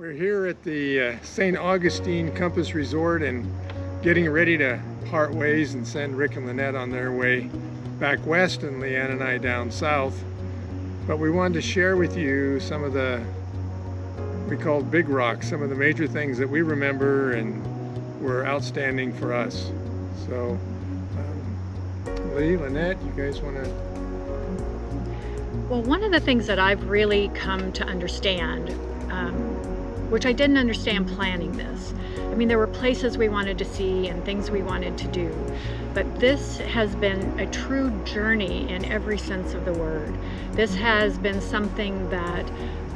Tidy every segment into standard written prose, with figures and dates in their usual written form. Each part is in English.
We're here at the St. Augustine Compass Resort and getting ready to part ways and send Rick and Lynette on their way back west and Leanne and I down south. But we wanted to share with you some of the, we called big rocks, some of the major things that we remember and were outstanding for us. So Lee, Lynette, you guys want to? Well, one of the things that I've really come to understand, which I didn't understand planning this. I mean, there were places we wanted to see and things we wanted to do, but this has been a true journey in every sense of the word. This has been something that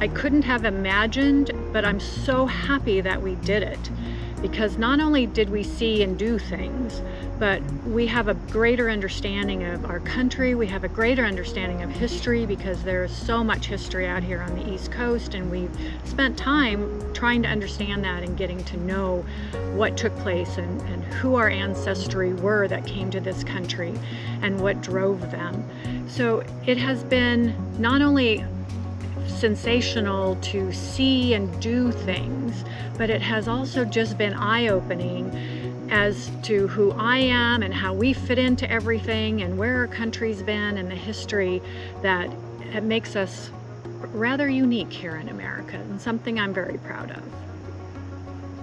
I couldn't have imagined, but I'm so happy that we did it. Because not only did we see and do things, but we have a greater understanding of our country, we have a greater understanding of history because there's so much history out here on the East Coast, and we've spent time trying to understand that and getting to know what took place and who our ancestry were that came to this country and what drove them. So it has been not only sensational to see and do things, but it has also just been eye-opening as to who I am and how we fit into everything and where our country's been and the history that it makes us rather unique here in America, and something I'm very proud of.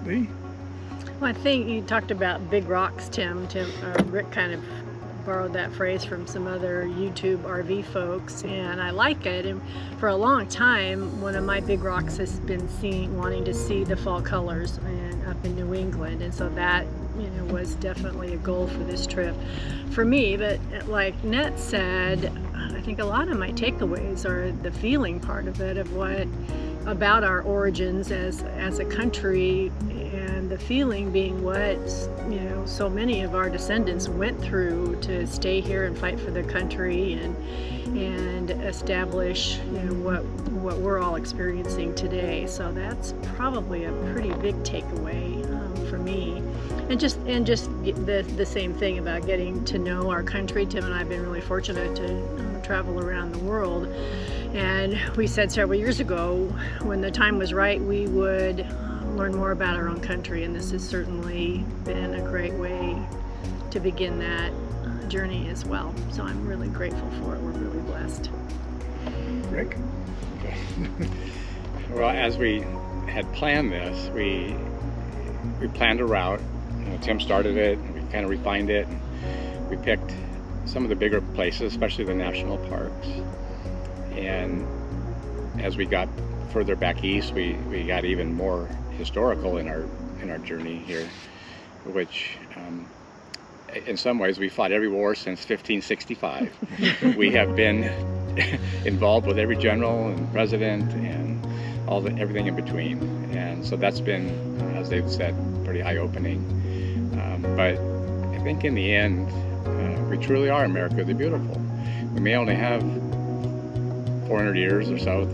Lee? Well, I think you talked about big rocks, Tim. Rick kind of borrowed that phrase from some other YouTube RV folks, and I like it. And for a long time, one of my big rocks has been wanting to see the fall colors and up in New England, and so that was definitely a goal for this trip for me. But like Net said, I think a lot of my takeaways are the feeling part of it, of what about our origins as a country, and the feeling being what so many of our descendants went through to stay here and fight for their country and establish what we're all experiencing today. So that's probably a pretty big takeaway for me. And just the same thing about getting to know our country. Tim and I have been really fortunate to travel around the world, and we said several years ago when the time was right we would learn more about our own country, and this has certainly been a great way to begin that journey as well. So I'm really grateful for it. We're really blessed. Rick? Well, as we had planned this, we planned a route. Tim started it, and we kind of refined it. And we picked some of the bigger places, especially the national parks. And as we got further back east, we got even more historical in our journey here, which in some ways we fought every war since 1565. We have been involved with every general and president and everything in between, and so that's been, as they've said, pretty eye-opening. But I think in the end, we truly are America the Beautiful. We may only have 400 years or so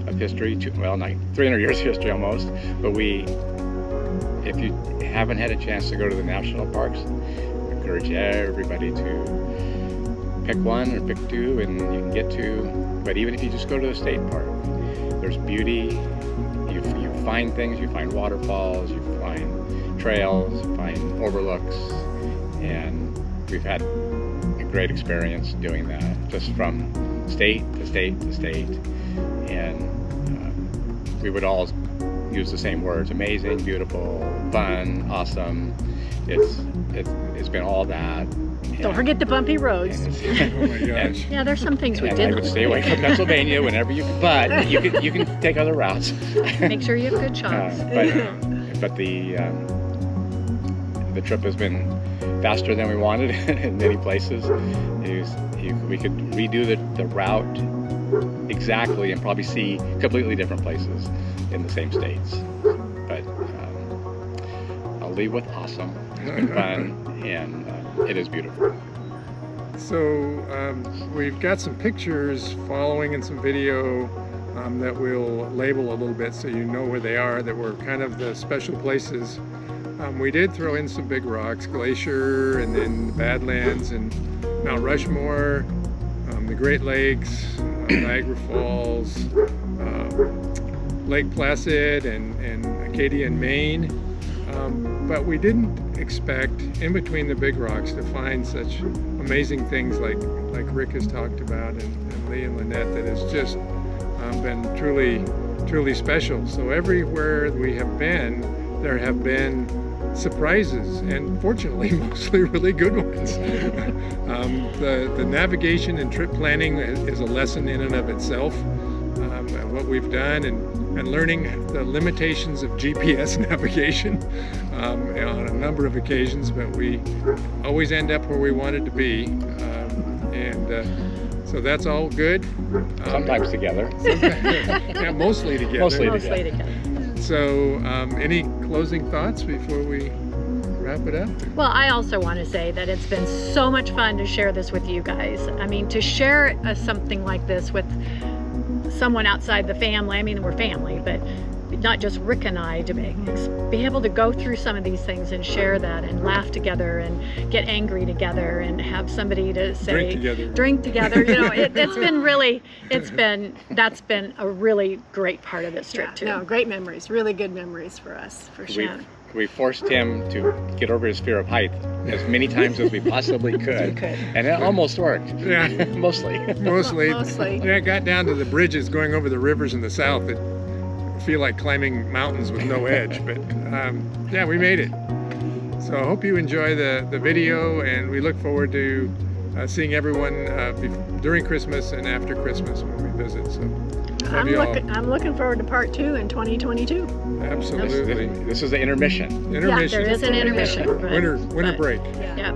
of history, well, not 300 years of history almost, but if you haven't had a chance to go to the national parks, I encourage everybody to pick one or pick two, and you can get to. But even if you just go to the state park, there's beauty. You find things, you find waterfalls, you find trails, you find overlooks, and we've had a great experience doing that, just from state to state to state. And we would all use the same words: amazing, beautiful, fun, awesome. It's been all that. Don't forget the bumpy roads. Oh my gosh. Yeah, there's some things we And did. I would stay away from Pennsylvania whenever but you can take other routes. Make sure you have good shots. But the trip has been faster than we wanted in many places. We could redo the route exactly and probably see completely different places in the same states. But I'll leave with awesome. It's been fun, and it is beautiful. So we've got some pictures following and some video that we'll label a little bit so you know where they are, that were kind of the special places. We did throw in some big rocks, Glacier, and then the Badlands and Mount Rushmore, the Great Lakes, Niagara Falls, Lake Placid and Acadia and Maine. But we didn't expect in between the big rocks to find such amazing things like Rick has talked about and Lee and Lynette, that has just been truly special. So everywhere we have been, there have been surprises, and fortunately mostly really good ones. The navigation and trip planning is a lesson in and of itself. What we've done and learning the limitations of GPS navigation on a number of occasions, but we always end up where we wanted to be, so that's all good. Sometimes together. Yeah, mostly together. Mostly Mostly together. So any closing thoughts before we wrap it up? Well, I also want to say that it's been so much fun to share this with you guys. I mean, to share something like this with someone outside the family. I mean, we're family, but not just Rick and I, to be able to go through some of these things and share that and laugh together and get angry together and have somebody to say drink together. You know, that's been a really great part of this trip too. No, great memories, really good memories for us, for sure. We forced him to get over his fear of height as many times as we possibly could. And it almost worked. Yeah. Mostly. Mostly. Yeah, it got down to the bridges going over the rivers in the south that feel like climbing mountains with no edge, but yeah, we made it. So I hope you enjoy the video, and we look forward to seeing everyone during Christmas and after Christmas when we visit. So I'm looking forward to part 2 in 2022. Absolutely. This is the intermission. Intermission. Yeah, there is an intermission. Winter break. Yeah. Yeah.